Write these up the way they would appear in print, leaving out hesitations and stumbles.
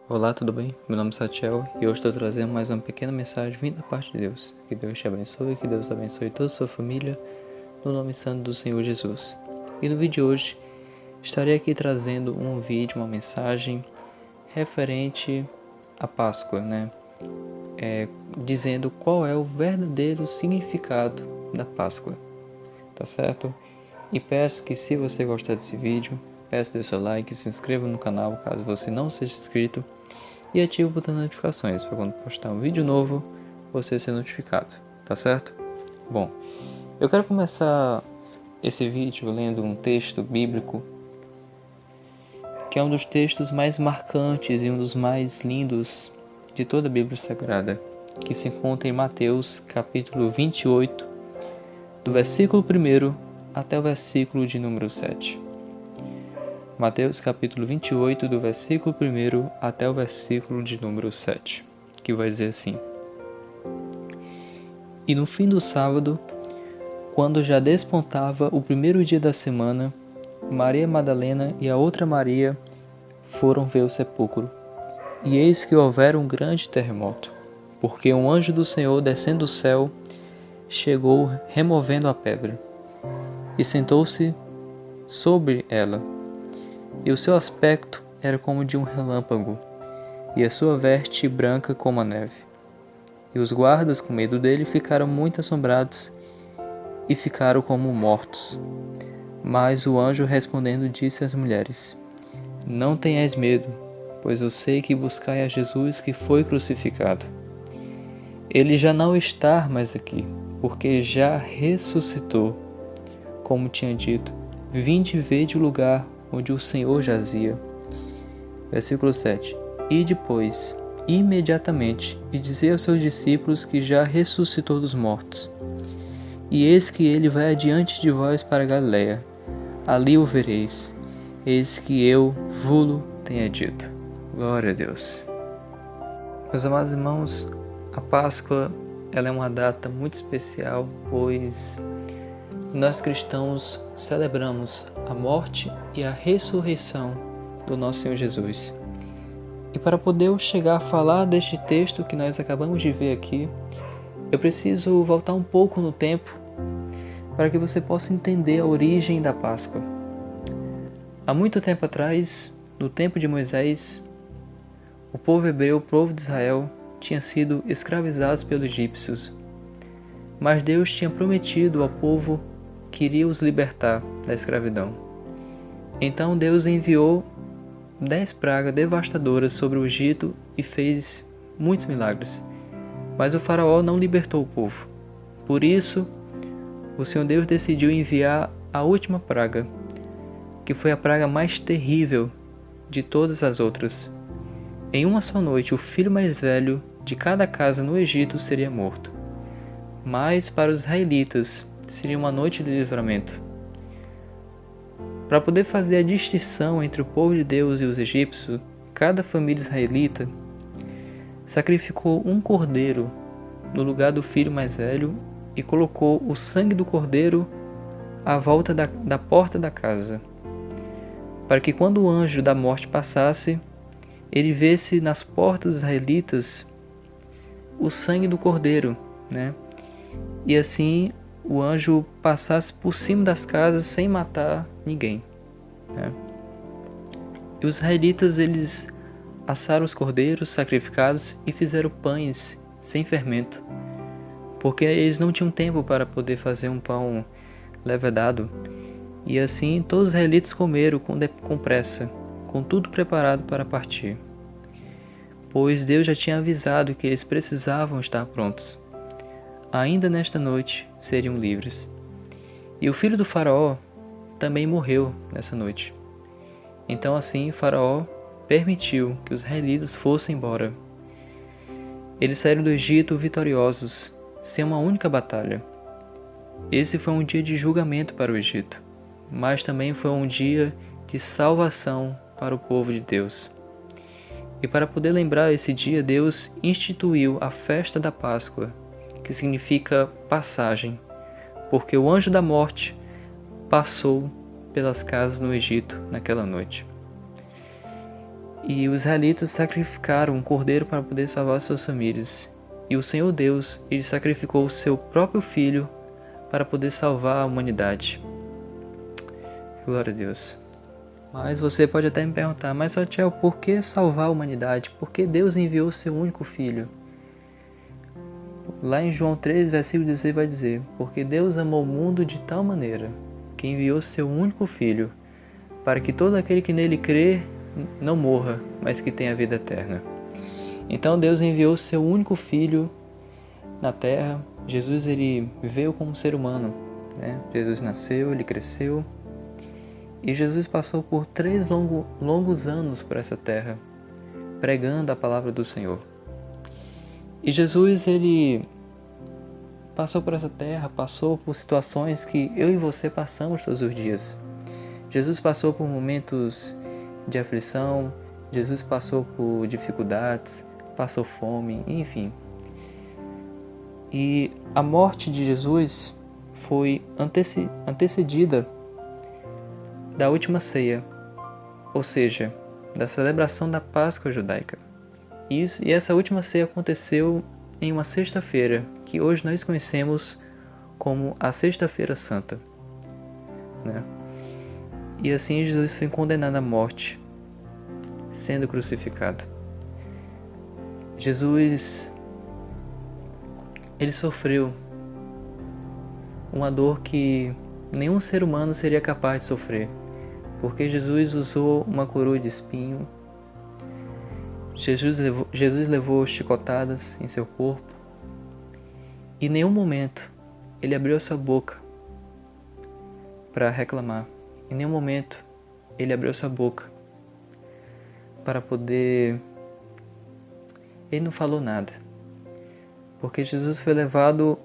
Olá, tudo bem? Meu nome é Satiel e hoje estou trazendo mais uma pequena mensagem vinda da parte de Deus. Que Deus te abençoe, que Deus abençoe toda a sua família, no nome santo do Senhor Jesus. E no vídeo de hoje, estarei aqui trazendo um vídeo, uma mensagem referente à Páscoa, dizendo qual é o verdadeiro significado da Páscoa, tá certo? E peço que, se você gostar desse vídeo, peço dê seu like, se inscreva no canal caso você não seja inscrito e ative o botão de notificações para quando postar um vídeo novo você ser notificado, tá certo? Bom, eu quero começar esse vídeo lendo um texto bíblico que é um dos textos mais marcantes e um dos mais lindos de toda a Bíblia Sagrada, que se encontra em Mateus capítulo 28, do versículo 1 até o versículo de número 7. Mateus capítulo 28, do versículo 1 até o versículo de número 7, que vai dizer assim: E no fim do sábado, quando já despontava o primeiro dia da semana, Maria Madalena e a outra Maria foram ver o sepulcro. E eis que houvera um grande terremoto, porque um anjo do Senhor, descendo do céu, chegou removendo a pedra, e sentou-se sobre ela. E o seu aspecto era como de um relâmpago, e a sua veste branca como a neve. E os guardas, com medo dele, ficaram muito assombrados, e ficaram como mortos. Mas o anjo, respondendo, disse às mulheres: Não tenhais medo, pois eu sei que buscai a Jesus que foi crucificado. Ele já não está mais aqui, porque já ressuscitou. Como tinha dito, vinde e vede o lugar onde o Senhor jazia. Versículo 7. E depois, imediatamente, e dizei aos seus discípulos que já ressuscitou dos mortos. E eis que ele vai adiante de vós para Galiléia. Ali o vereis. Eis que eu vos tenha dito. Glória a Deus. Meus amados irmãos, a Páscoa ela é uma data muito especial, pois nós cristãos celebramos a morte e a ressurreição do nosso Senhor Jesus. E para poder eu chegar a falar deste texto que nós acabamos de ver aqui, eu preciso voltar um pouco no tempo para que você possa entender a origem da Páscoa. Há muito tempo atrás, no tempo de Moisés, o povo hebreu, o povo de Israel, tinha sido escravizados pelos egípcios. Mas Deus tinha prometido ao povo que iria os libertar da escravidão. Então Deus enviou 10 pragas devastadoras sobre o Egito e fez muitos milagres. Mas o faraó não libertou o povo. Por isso, o Senhor Deus decidiu enviar a última praga, que foi a praga mais terrível de todas as outras. Em uma só noite, o filho mais velho de cada casa no Egito seria morto. Mas para os israelitas, seria uma noite de livramento. Para poder fazer a distinção entre o povo de Deus e os egípcios, cada família israelita sacrificou um cordeiro no lugar do filho mais velho e colocou o sangue do cordeiro à volta da porta da casa, para que quando o anjo da morte passasse, ele visse nas portas dos israelitas o sangue do cordeiro, E assim o anjo passasse por cima das casas sem matar ninguém, E os israelitas, eles assaram os cordeiros sacrificados e fizeram pães sem fermento, porque eles não tinham tempo para poder fazer um pão levedado. E assim todos os israelitas comeram com pressa, com tudo preparado para partir, pois Deus já tinha avisado que eles precisavam estar prontos. Ainda nesta noite seriam livres. E o filho do faraó também morreu nessa noite. Então assim faraó permitiu que os israelitas fossem embora. Eles saíram do Egito vitoriosos, sem uma única batalha. Esse foi um dia de julgamento para o Egito, mas também foi um dia de salvação para o povo de Deus. E para poder lembrar esse dia, Deus instituiu a festa da Páscoa, que significa passagem, porque o anjo da morte passou pelas casas no Egito naquela noite. E os israelitas sacrificaram um cordeiro para poder salvar suas famílias. E o Senhor Deus, ele sacrificou o seu próprio filho para poder salvar a humanidade. Glória a Deus. Mas você pode até me perguntar, mas Salatiel, por que salvar a humanidade? Por que Deus enviou o seu único filho? Lá em João 3, versículo 16 vai dizer, porque Deus amou o mundo de tal maneira que enviou seu único filho, para que todo aquele que nele crê não morra, mas que tenha vida eterna. Então Deus enviou seu único filho na terra. Jesus, ele veio como ser humano, né? Jesus nasceu, ele cresceu, e Jesus passou por 3 longos anos por essa terra, pregando a palavra do Senhor. E Jesus, ele passou por essa terra, passou por situações que eu e você passamos todos os dias. Jesus passou por momentos de aflição, Jesus passou por dificuldades, passou fome, enfim. E a morte de Jesus foi antecedida da última ceia, ou seja, da celebração da Páscoa judaica. E essa última ceia aconteceu em uma sexta-feira, que hoje nós conhecemos como a Sexta-feira Santa, né? E assim Jesus foi condenado à morte, sendo crucificado. Jesus, ele sofreu uma dor que nenhum ser humano seria capaz de sofrer, porque Jesus usou uma coroa de espinho, Jesus levou chicotadas em seu corpo, e em nenhum momento ele abriu a sua boca para reclamar. Em nenhum momento ele abriu sua boca para poder... Ele não falou nada, porque Jesus foi levado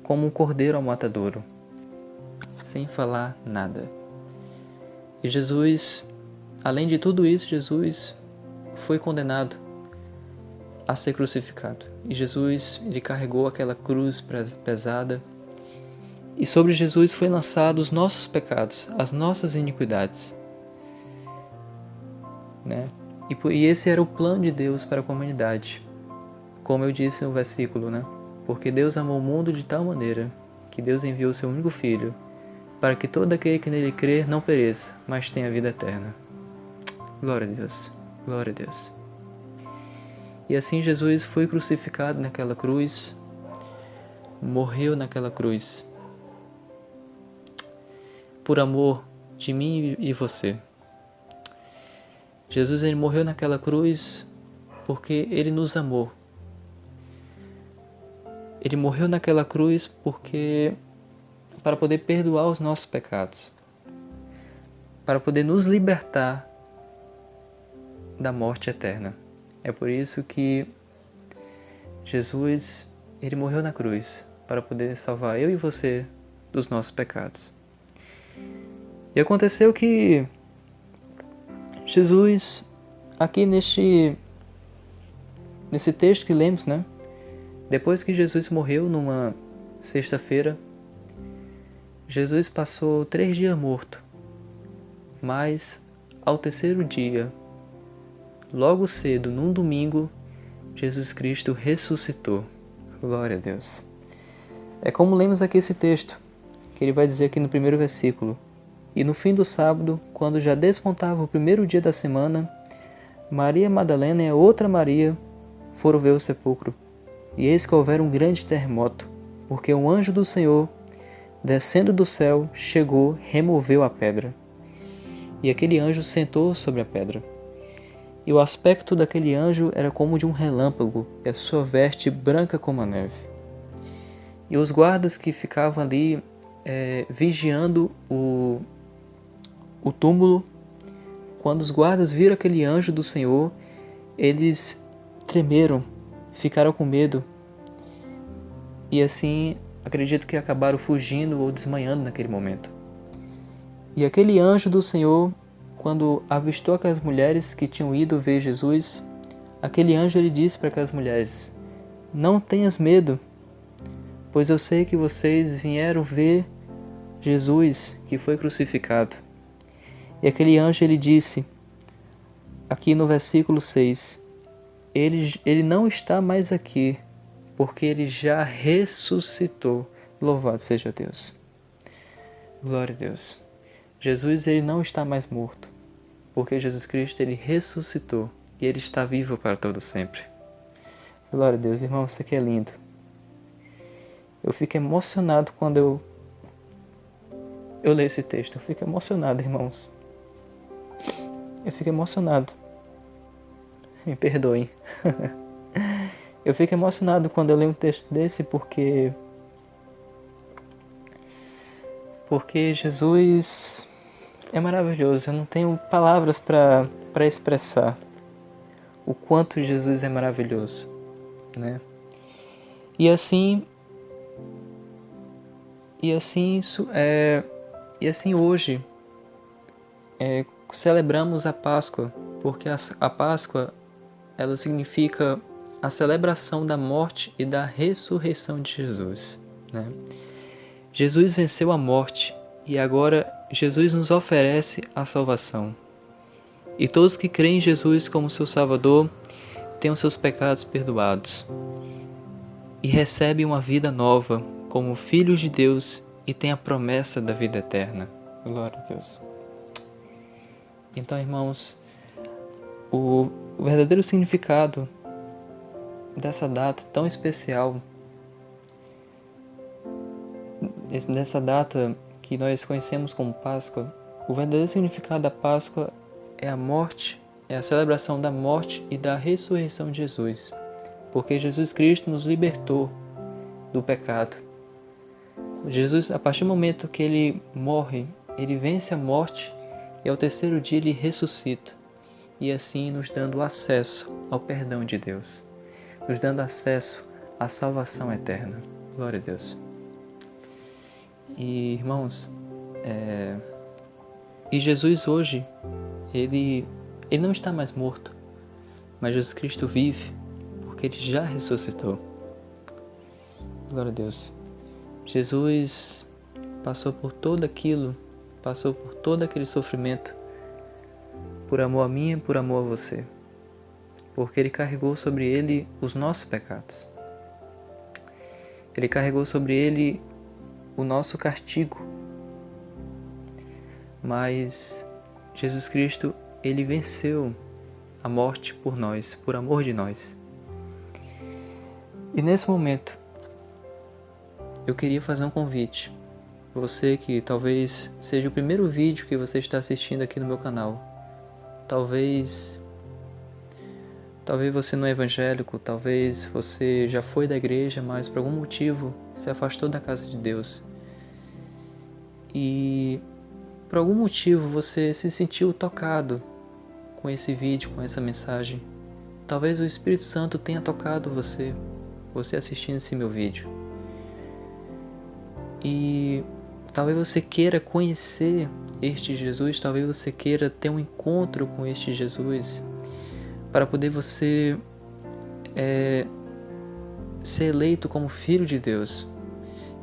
como um cordeiro ao matadouro, sem falar nada. E Jesus, além de tudo isso, Jesus foi condenado a ser crucificado. E Jesus, ele carregou aquela cruz pesada, e sobre Jesus foi lançado os nossos pecados, as nossas iniquidades, né? E esse era o plano de Deus para a humanidade. Como eu disse no versículo, né? Porque Deus amou o mundo de tal maneira que Deus enviou o seu único filho, para que todo aquele que nele crer não pereça, mas tenha vida eterna. Glória a Deus, glória a Deus. E assim Jesus foi crucificado naquela cruz, morreu naquela cruz, por amor de mim e você. Jesus, ele morreu naquela cruz porque ele nos amou. Ele morreu naquela cruz para poder perdoar os nossos pecados, para poder nos libertar da morte eterna. É por isso que Jesus, ele morreu na cruz, para poder salvar eu e você dos nossos pecados. E aconteceu que Jesus, aqui nesse texto que lemos, né? Depois que Jesus morreu numa sexta-feira, Jesus passou 3 dias morto, mas ao terceiro dia, logo cedo, num domingo, Jesus Cristo ressuscitou. Glória a Deus. É como lemos aqui esse texto, que ele vai dizer aqui no primeiro versículo. E no fim do sábado, quando já despontava o primeiro dia da semana, Maria Madalena e a outra Maria foram ver o sepulcro. E eis que houvera um grande terremoto, porque um anjo do Senhor, descendo do céu, chegou, removeu a pedra. E aquele anjo sentou sobre a pedra. E o aspecto daquele anjo era como de um relâmpago, e a sua veste branca como a neve. E os guardas que ficavam ali vigiando o túmulo, quando os guardas viram aquele anjo do Senhor, eles tremeram, ficaram com medo, e assim acredito que acabaram fugindo ou desmaiando naquele momento. E aquele anjo do Senhor, quando avistou aquelas mulheres que tinham ido ver Jesus, aquele anjo ele disse para aquelas mulheres: não tenhas medo, pois eu sei que vocês vieram ver Jesus que foi crucificado. E aquele anjo ele disse: aqui no versículo 6, ele não está mais aqui, porque ele já ressuscitou. Louvado seja Deus. Glória a Deus. Jesus, ele não está mais morto, porque Jesus Cristo, ele ressuscitou e ele está vivo para todo sempre. Glória a Deus, irmão, isso aqui é lindo. Eu fico emocionado quando eu leio esse texto. Eu fico emocionado, irmãos. Eu fico emocionado. Me perdoem. Eu fico emocionado quando eu leio um texto desse porque Jesus é maravilhoso. Eu não tenho palavras para expressar o quanto Jesus é maravilhoso, né? E assim hoje celebramos a Páscoa, porque a Páscoa ela significa a celebração da morte e da ressurreição de Jesus, né? Jesus venceu a morte e agora Jesus nos oferece a salvação. E todos que creem em Jesus como seu Salvador têm os seus pecados perdoados e recebem uma vida nova como filhos de Deus e têm a promessa da vida eterna. Glória a Deus. Então, irmãos, o verdadeiro significado dessa data tão especial, dessa data que nós conhecemos como Páscoa, o verdadeiro significado da Páscoa é a morte, é a celebração da morte e da ressurreição de Jesus, porque Jesus Cristo nos libertou do pecado. Jesus, a partir do momento que ele morre, ele vence a morte e ao terceiro dia ele ressuscita, e assim nos dando acesso ao perdão de Deus, nos dando acesso à salvação eterna. Glória a Deus. E irmãos, e Jesus hoje, ele não está mais morto, mas Jesus Cristo vive, porque ele já ressuscitou. Glória a Deus. Jesus passou por tudo aquilo, passou por todo aquele sofrimento, por amor a mim e por amor a você, porque ele carregou sobre ele os nossos pecados. Ele carregou sobre ele o nosso castigo. Mas Jesus Cristo, ele venceu a morte por nós, por amor de nós. E nesse momento, eu queria fazer um convite. Você que talvez seja o primeiro vídeo que você está assistindo aqui no meu canal. Talvez você não é evangélico, talvez você já foi da igreja, mas por algum motivo se afastou da casa de Deus. E por algum motivo você se sentiu tocado com esse vídeo, com essa mensagem. Talvez o Espírito Santo tenha tocado você assistindo esse meu vídeo. E talvez você queira conhecer este Jesus, talvez você queira ter um encontro com este Jesus, para poder você ser eleito como filho de Deus.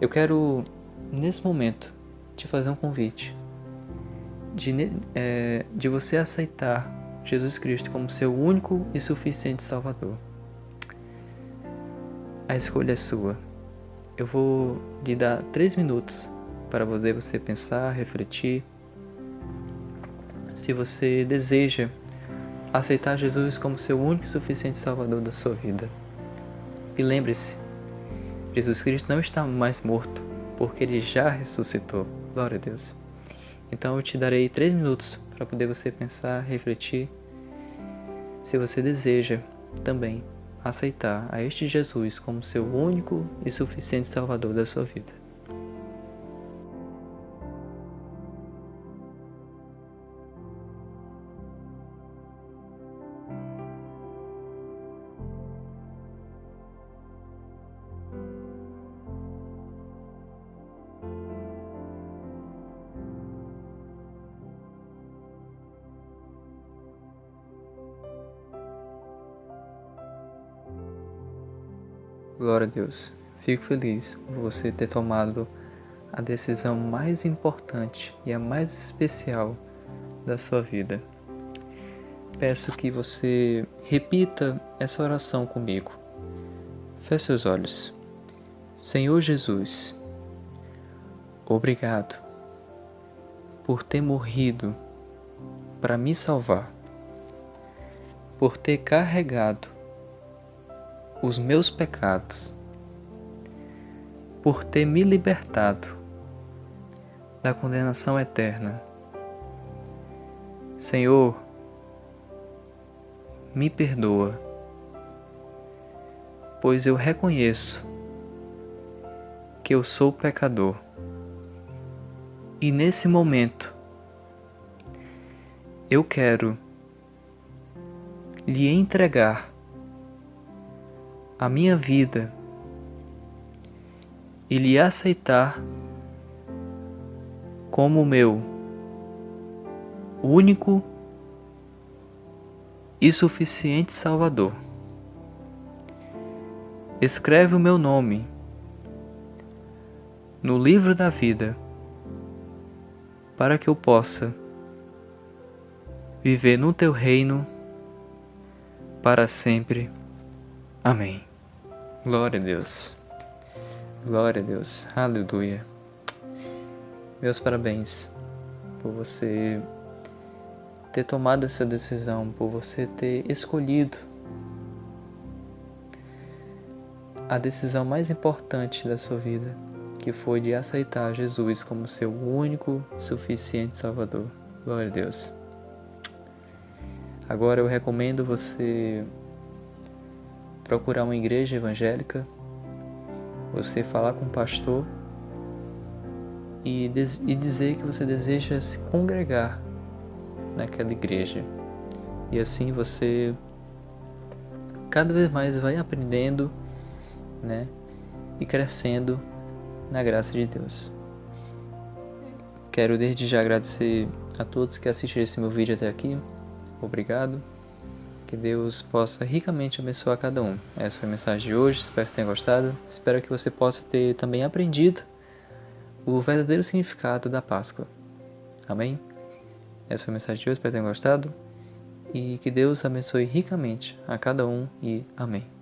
Eu quero, nesse momento, te fazer um convite de você aceitar Jesus Cristo como seu único e suficiente Salvador. A escolha é sua. Eu vou lhe dar 3 minutos para poder você pensar, refletir. Se você deseja aceitar Jesus como seu único e suficiente Salvador da sua vida. E lembre-se, Jesus Cristo não está mais morto, porque ele já ressuscitou. Glória a Deus. Então eu te darei 3 minutos para poder você pensar, refletir. Se você deseja também aceitar a este Jesus como seu único e suficiente Salvador da sua vida. Glória a Deus. Fico feliz por você ter tomado a decisão mais importante e a mais especial da sua vida. peço que você repita essa oração comigo. Feche seus olhos. Senhor Jesus, obrigado por ter morrido para me salvar, por ter carregado os meus pecados, por ter me libertado da condenação eterna. Senhor, me perdoa, pois eu reconheço que eu sou pecador. E nesse momento, eu quero lhe entregar a minha vida e lhe aceitar como meu único e suficiente Salvador. Escreve o meu nome no livro da vida, para que eu possa viver no teu reino para sempre. Amém. Glória a Deus. Glória a Deus. Aleluia. Meus parabéns por você ter tomado essa decisão, por você ter escolhido a decisão mais importante da sua vida, que foi de aceitar Jesus como seu único, suficiente Salvador. Glória a Deus. Agora eu recomendo você procurar uma igreja evangélica, você falar com o pastor e dizer que você deseja se congregar naquela igreja. E assim você cada vez mais vai aprendendo, e crescendo na graça de Deus. Quero desde já agradecer a todos que assistiram esse meu vídeo até aqui. Obrigado. Que Deus possa ricamente abençoar cada um. Essa foi a mensagem de hoje. Espero que você tenha gostado. Espero que você possa ter também aprendido o verdadeiro significado da Páscoa. Amém? Essa foi a mensagem de hoje. Espero que tenha gostado. E que Deus abençoe ricamente a cada um. E amém.